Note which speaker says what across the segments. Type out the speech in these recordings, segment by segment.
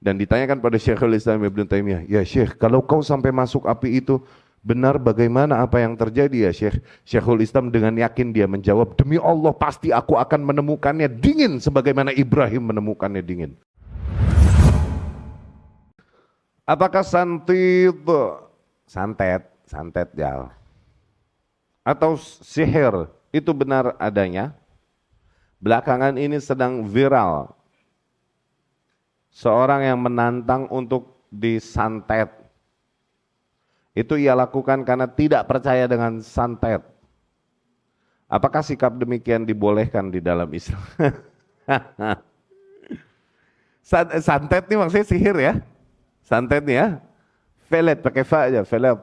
Speaker 1: Dan ditanyakan pada Syekhul Islam Ibnu Taimiyah, ya Syekh, kalau kau sampai masuk api itu benar bagaimana apa yang terjadi ya Syekh? Syekhul Islam dengan yakin dia menjawab, demi Allah pasti aku akan menemukannya dingin sebagaimana Ibrahim menemukannya dingin. Apakah santet jal, atau sihir itu benar adanya? Belakangan ini sedang viral seorang yang menantang untuk disantet. Itu ia lakukan karena tidak percaya dengan santet. Apakah sikap demikian dibolehkan di dalam Islam? Santet ini maksudnya sihir ya? Santet nih ya? Felet, pakai fa aja, felet.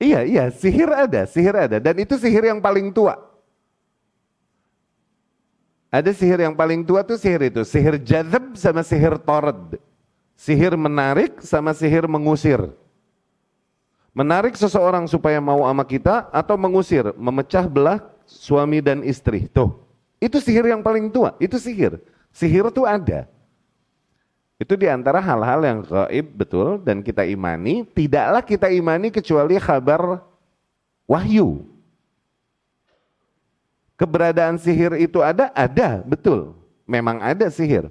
Speaker 1: Iya, sihir ada. Dan itu sihir yang paling tua. Ada sihir yang paling tua tuh sihir itu. Sihir jadzab sama sihir tord. Sihir menarik sama sihir mengusir. Menarik seseorang supaya mau sama kita atau mengusir, memecah belah suami dan istri. Tuh, itu sihir yang paling tua, itu sihir. Sihir tuh ada. Itu diantara hal-hal yang gaib betul dan kita imani. Tidaklah kita imani kecuali kabar wahyu. Keberadaan sihir itu ada, betul. Memang ada sihir.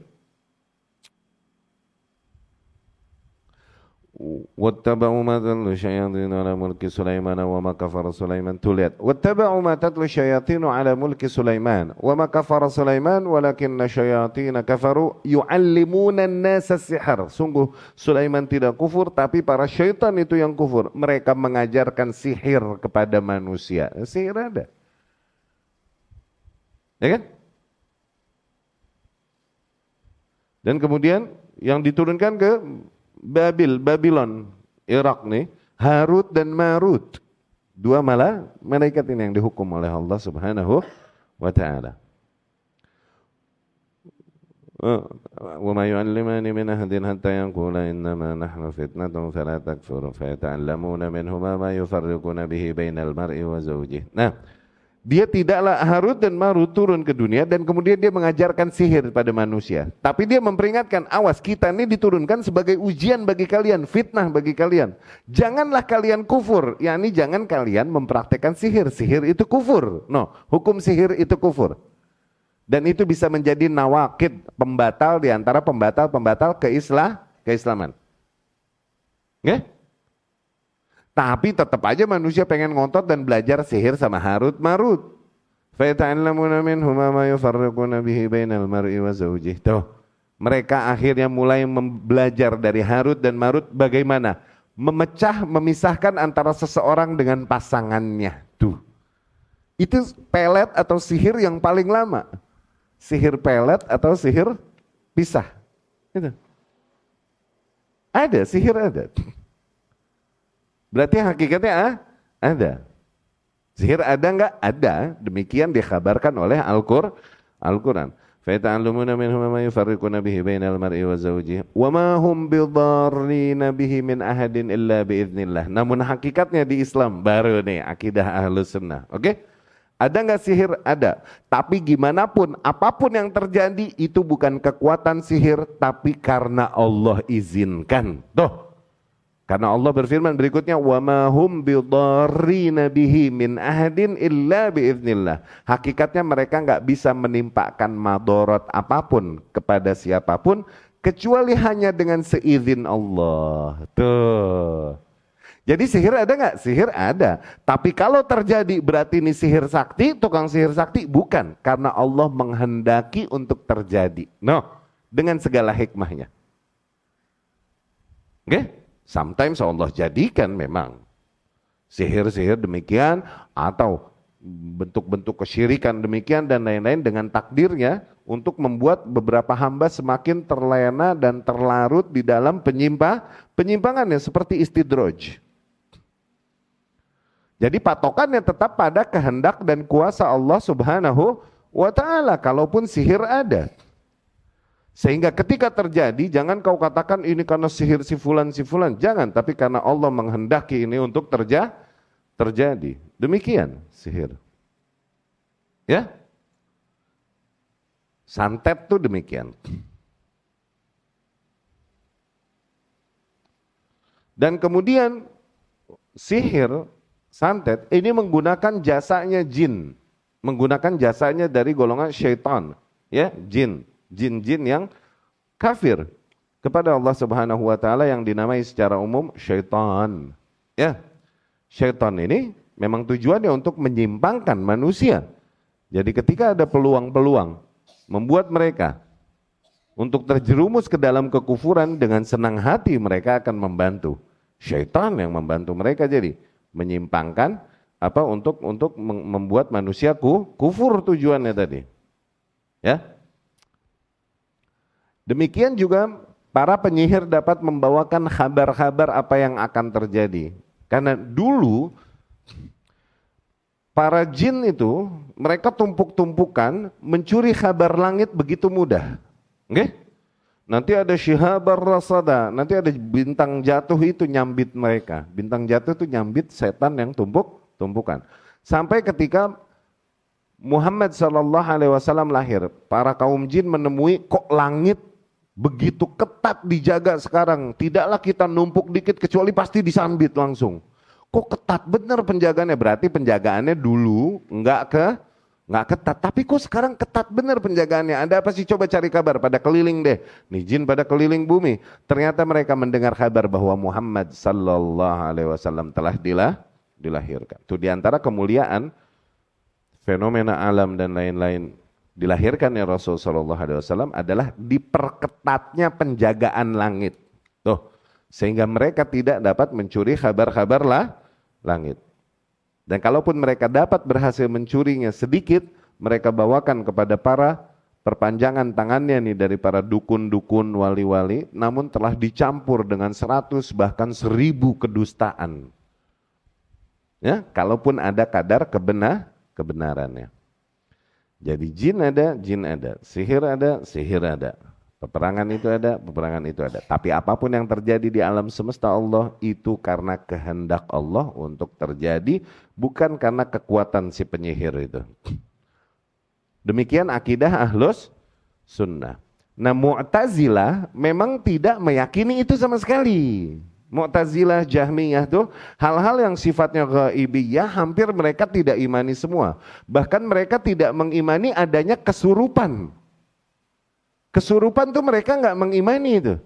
Speaker 1: Wattaba'u ma tatlu syayatin ala mulki Sulaiman wa ma kafara Sulaiman. Tulihat. Wattaba'u ma tatlu syayatin ala mulki Sulaiman wa ma kafara Sulaiman walakinna syayatin kafaru yu'allimuna an-nasa sihir. Sungguh Sulaiman tidak kufur tapi para syaitan itu yang kufur. Mereka mengajarkan sihir kepada manusia. Sihir ada. Ya kan? Dan kemudian yang diturunkan ke Babylon, Irak nih, Harut dan Marut. Dua malaikat ini yang dihukum oleh Allah Subhanahu wa taala. Wa ma yu'allimani min ahadin hatta yaqula innama nahnu fitnatun fala takfur fa yata'allamuna minhuma ma yufarriquna bihi bainal mar'i wa zawjihi. Nah, dia tidaklah Harut dan Marut turun ke dunia dan kemudian dia mengajarkan sihir pada manusia. Tapi dia memperingatkan, awas kita ini diturunkan sebagai ujian bagi kalian, fitnah bagi kalian. Janganlah kalian kufur, yakni jangan kalian mempraktekkan sihir. Sihir itu kufur. No, hukum sihir itu kufur. Dan itu bisa menjadi nawakid, pembatal di antara pembatal-pembatal keislaman. Nggih? Tapi tetap aja manusia pengen ngontot dan belajar sihir sama Harut Marut. Fa yata'allamuna minhuma ma yufarriquna bihi bainal mar'i wa zawjihi. Tuh, mereka akhirnya mulai belajar dari Harut dan Marut bagaimana memisahkan antara seseorang dengan pasangannya. Tuh. Itu pelet atau sihir yang paling lama. Sihir pelet atau sihir pisah. Itu. Ada, sihir ada. Berarti hakikatnya ada. Sihir ada enggak? Ada. Demikian dikhabarkan oleh Al-Quran. Fa'ta'allumuna minhum ma yufarriquna bihi bainal mar'i wa zawjihi wa ma hum bidarrina bihi min ahadin illa biiznillah. Namun hakikatnya di Islam baru nih akidah Ahlus Sunnah. Oke? Ada enggak sihir? Ada. Tapi gimana pun, apapun yang terjadi itu bukan kekuatan sihir tapi karena Allah izinkan. Tuh. Karena Allah berfirman berikutnya, وَمَا هُمْ بِضَارِّينَ بِهِ مِنْ أَحَدٍ إِلَّا بِإِذْنِ. Hakikatnya mereka nggak bisa menimpakan madorot apapun kepada siapapun kecuali hanya dengan seizin Allah. Tuh. Jadi sihir ada nggak? Sihir ada. Tapi kalau terjadi berarti ini sihir sakti, tukang sihir sakti? Bukan. Karena Allah menghendaki untuk terjadi. No, dengan segala hikmahnya. Oke? Okay? Sometimes Allah jadikan memang sihir-sihir demikian atau bentuk-bentuk kesyirikan demikian dan lain-lain dengan takdirnya untuk membuat beberapa hamba semakin terlena dan terlarut di dalam penyimpangannya seperti istidraj. Jadi patokannya tetap pada kehendak dan kuasa Allah Subhanahu wa taala kalaupun sihir ada. Sehingga ketika terjadi, jangan kau katakan ini karena sihir si fulan, jangan, tapi karena Allah menghendaki ini untuk terjadi. Demikian sihir. Ya? Santet tuh demikian. Dan kemudian sihir, santet ini menggunakan jasanya jin, menggunakan jasanya dari golongan syaitan, ya, jin yang kafir kepada Allah Subhanahu wa taala yang dinamai secara umum syaitan. Ya. Syaitan ini memang tujuannya untuk menyimpangkan manusia. Jadi ketika ada peluang-peluang membuat mereka untuk terjerumus ke dalam kekufuran, dengan senang hati mereka akan membantu. Syaitan yang membantu mereka jadi menyimpangkan untuk membuat manusia kufur tujuannya tadi. Ya. Demikian juga para penyihir dapat membawakan kabar-kabar apa yang akan terjadi. Karena dulu para jin itu mereka tumpuk-tumpukan mencuri kabar langit begitu mudah. Oke? Nanti ada syihabar rasada, nanti ada bintang jatuh itu nyambit mereka. Bintang jatuh itu nyambit setan yang tumpukan. Sampai ketika Muhammad SAW lahir, para kaum jin menemui kok langit begitu ketat dijaga sekarang. Tidaklah kita numpuk dikit kecuali pasti disambit langsung. Kok ketat bener penjagaannya, berarti penjagaannya dulu nggak ketat, tapi kok sekarang ketat bener penjagaannya. Ada apa sih, coba cari kabar, pada keliling deh. Nih jin pada keliling bumi. Ternyata mereka mendengar kabar bahwa Muhammad SAW telah dilahirkan. Itu diantara kemuliaan fenomena alam dan lain-lain dilahirkannya Rasul SAW adalah diperketatnya penjagaan langit. Tuh, sehingga mereka tidak dapat mencuri kabar-kabar langit. Dan kalaupun mereka dapat berhasil mencurinya sedikit, mereka bawakan kepada para perpanjangan tangannya nih dari para dukun-dukun, wali-wali, namun telah dicampur dengan 100 bahkan 1000 kedustaan. Ya, kalaupun ada kadar kebenarannya. Jadi jin ada, sihir ada. Peperangan itu ada. Tapi apapun yang terjadi di alam semesta Allah itu karena kehendak Allah untuk terjadi, bukan karena kekuatan si penyihir itu. Demikian akidah Ahlus Sunnah. Nah, Mu'tazilah memang tidak meyakini itu sama sekali. Mu'tazilah, Jahmiyah tuh hal-hal yang sifatnya ghaibiyah hampir mereka tidak imani semua. Bahkan mereka tidak mengimani adanya kesurupan. Kesurupan tuh mereka nggak mengimani itu.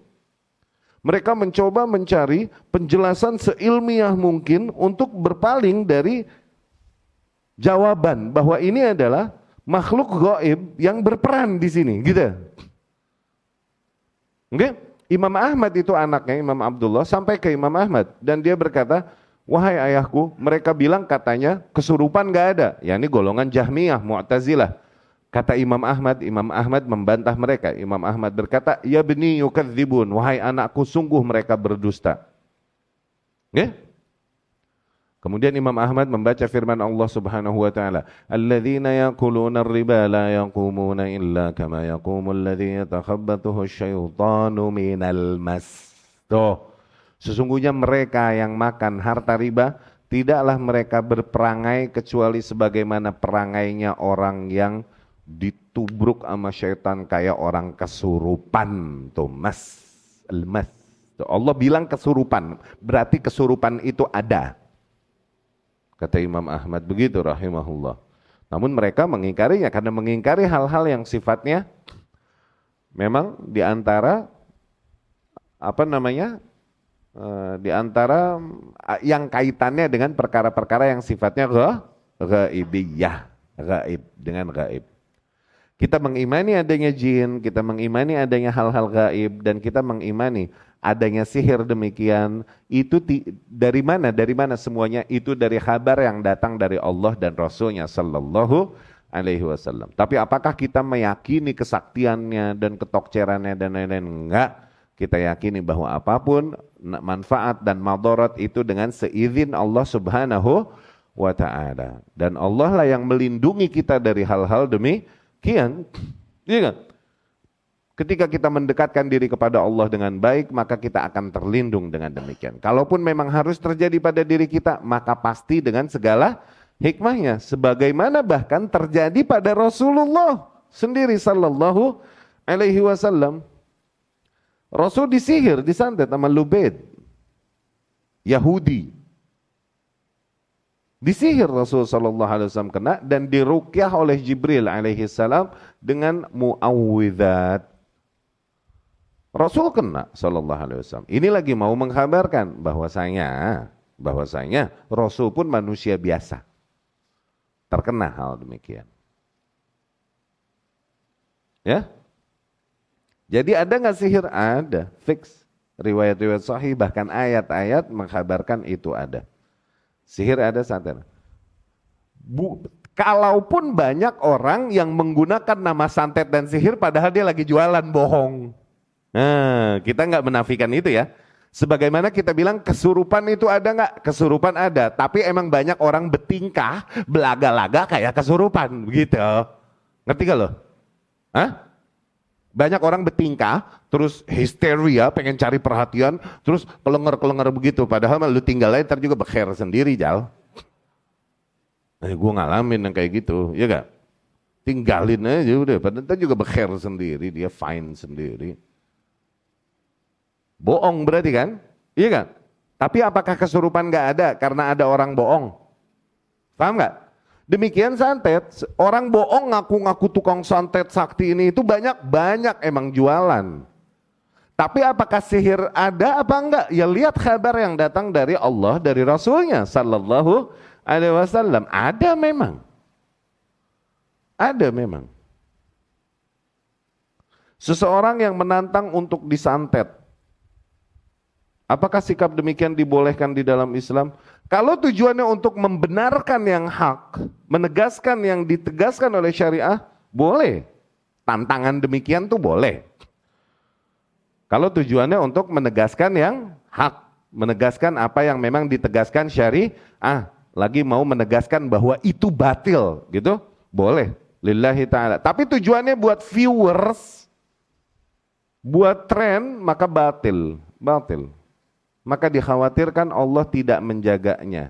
Speaker 1: Mereka mencoba mencari penjelasan seilmiah mungkin untuk berpaling dari jawaban bahwa ini adalah makhluk gaib yang berperan di sini, gitu. Oke? Imam Ahmad itu anaknya, Imam Abdullah, sampai ke Imam Ahmad dan dia berkata, wahai ayahku, mereka bilang katanya kesurupan nggak ada. Ya ini golongan Jahmiyah, Mu'tazilah. Kata Imam Ahmad membantah mereka. Imam Ahmad berkata, ya bani yukadzibun, wahai anakku, sungguh mereka berdusta. Ya? Kemudian Imam Ahmad membaca firman Allah Subhanahu wa taala, "Alladzina yaquluna ar-riba la yaqumuna illa kama yaqumu alladzi yatakhabbathu asy-syaitanu minal mas." Tuh. Sesungguhnya mereka yang makan harta riba tidaklah mereka berperangai kecuali sebagaimana perangainya orang yang ditubruk sama syaitan kayak orang kesurupan. Tuh, mas. Tuh, Allah bilang kesurupan, berarti kesurupan itu ada. Kata Imam Ahmad begitu rahimahullah. Namun mereka mengingkarinya karena mengingkari hal-hal yang sifatnya memang diantara di antara yang kaitannya dengan perkara-perkara yang sifatnya ghaibiyah, gaib dengan gaib. Kita mengimani adanya jin, kita mengimani adanya hal-hal gaib, dan kita mengimani adanya sihir demikian. Itu dari mana? Dari mana semuanya? Itu dari kabar yang datang dari Allah dan Rasulnya Sallallahu Alaihi Wasallam. Tapi apakah kita meyakini kesaktiannya dan ketokcerannya dan lain-lain? Enggak. Kita yakini bahwa apapun manfaat dan madarat itu dengan seizin Allah Subhanahu wa Ta'ala. Dan Allah lah yang melindungi kita dari hal-hal demikian. Iya kan? Ketika kita mendekatkan diri kepada Allah dengan baik, maka kita akan terlindung dengan demikian. Kalaupun memang harus terjadi pada diri kita, maka pasti dengan segala hikmahnya. Sebagaimana bahkan terjadi pada Rasulullah sendiri sallallahu alaihi wasallam. Rasul disihir, disantet sama Lubaid, Yahudi. Disihir Rasul sallallahu alaihi wasallam kena dan diruqyah oleh Jibril alaihi salam dengan muawwidzat. Rasul kena sallallahu alaihi wasallam. Ini lagi mau mengkabarkan bahwasanya Rasul pun manusia biasa terkena hal demikian. Ya. Jadi ada nggak sihir? Ada, fix. Riwayat-riwayat sahih bahkan ayat-ayat mengkabarkan itu ada. Sihir ada santet. Kalaupun banyak orang yang menggunakan nama santet dan sihir padahal dia lagi jualan, bohong. Nah, kita nggak menafikan itu ya. Sebagaimana kita bilang kesurupan itu ada nggak? Kesurupan ada, tapi emang banyak orang bertingkah, belaga-laga kayak kesurupan, begitu. Ngerti gak lo? Hah? Banyak orang bertingkah, terus histeria, pengen cari perhatian, terus kelenger-kelenger begitu. Padahal lu tinggal aja, ntar juga bekher sendiri, Jal. Gue ngalamin yang kayak gitu, ya gak? Tinggalin aja udah, padahal ntar juga bekher sendiri, dia fine sendiri. Bohong berarti kan? Iya kan? Tapi apakah kesurupan gak ada karena ada orang bohong? Paham gak? Demikian santet, orang bohong ngaku-ngaku tukang santet sakti ini itu banyak emang jualan. Tapi apakah sihir ada apa enggak? Ya lihat kabar yang datang dari Allah, dari Rasulnya sallallahu alaihi wasallam. Ada memang. Ada memang. Seseorang yang menantang untuk disantet. Apakah sikap demikian dibolehkan di dalam Islam? Kalau tujuannya untuk membenarkan yang hak, menegaskan yang ditegaskan oleh syariah, boleh. Tantangan demikian tuh boleh. Kalau tujuannya untuk menegaskan yang hak, menegaskan apa yang memang ditegaskan syariah, lagi mau menegaskan bahwa itu batil, gitu, boleh. Lillahi ta'ala. Tapi tujuannya buat viewers, buat tren, maka batil. Maka dikhawatirkan Allah tidak menjaganya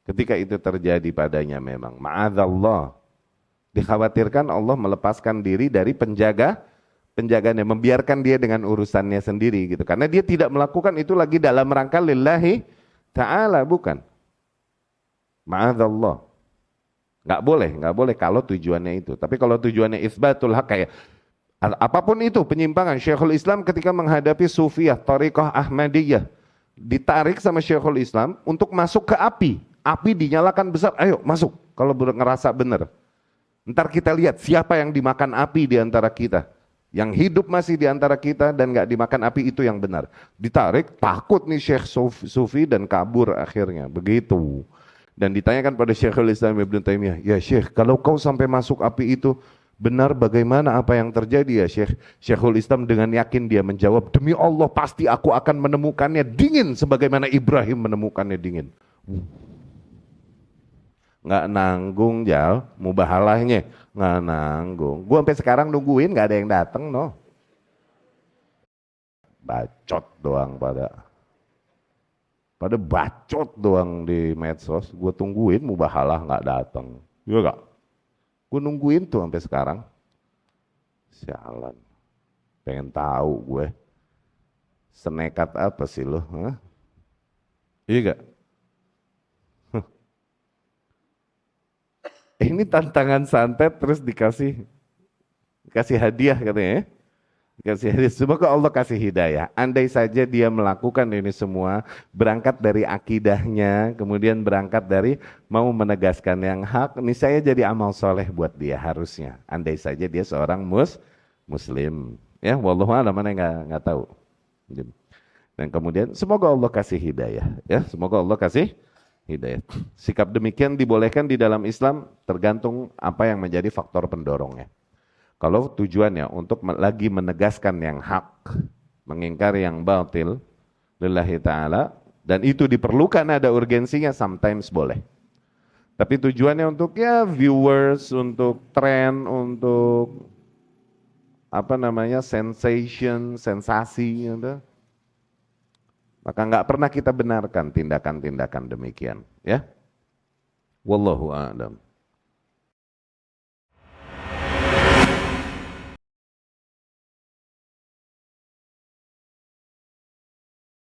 Speaker 1: ketika itu terjadi padanya memang. Ma'adzallah. Dikhawatirkan Allah melepaskan diri dari penjaganya, membiarkan dia dengan urusannya sendiri gitu. Karena dia tidak melakukan itu lagi dalam rangka lillahi ta'ala, bukan. Ma'adzallah. Nggak boleh kalau tujuannya itu. Tapi kalau tujuannya isbatul haq kayak apapun itu penyimpangan, Syekhul Islam ketika menghadapi Sufiyah, Thariqah Ahmadiyah, ditarik sama Syekhul Islam untuk masuk ke api. Api dinyalakan besar, ayo masuk kalau ngerasa benar. Ntar kita lihat siapa yang dimakan api di antara kita. Yang hidup masih di antara kita dan gak dimakan api itu yang benar. Ditarik, takut nih Syekh Sufi dan kabur akhirnya, begitu. Dan ditanyakan pada Syekhul Islam Ibn Taimiyah, ya Syekh kalau kau sampai masuk api itu, benar bagaimana apa yang terjadi ya Syekh? Syekhul Islam dengan yakin dia menjawab, demi Allah pasti aku akan menemukannya dingin sebagaimana Ibrahim menemukannya dingin. Nggak nanggung Jal, mubahalahnya nggak nanggung. Gue sampai sekarang nungguin nggak ada yang datang no. Bacot doang pada bacot doang di medsos. Gue tungguin mubahalah nggak datang. Iya gak? Gue nungguin tuh sampai sekarang. Sialan. Pengen tahu gue. Senekat apa sih lo? Hah? Iya gak? Ini tantangan santet terus dikasih hadiah katanya ya. Dikasih hadiah. Semoga Allah kasih hidayah. Andai saja dia melakukan ini semua, berangkat dari akidahnya, kemudian berangkat dari mau menegaskan yang hak, ini saya jadi amal soleh buat dia harusnya. Andai saja dia seorang muslim. Ya, wallahu a'lam, mana nggak tahu. Dan kemudian semoga Allah kasih hidayah. Ya, semoga Allah kasih hidayah. Sikap demikian dibolehkan di dalam Islam tergantung apa yang menjadi faktor pendorongnya. Kalau tujuannya untuk lagi menegaskan yang hak, mengingkari yang batil, lillahi ta'ala, dan itu diperlukan ada urgensinya, sometimes boleh. Tapi tujuannya untuk ya viewers, untuk tren, untuk sensation, sensasi, gitu. Maka nggak pernah kita benarkan tindakan-tindakan demikian, ya. Wallahu a'lam.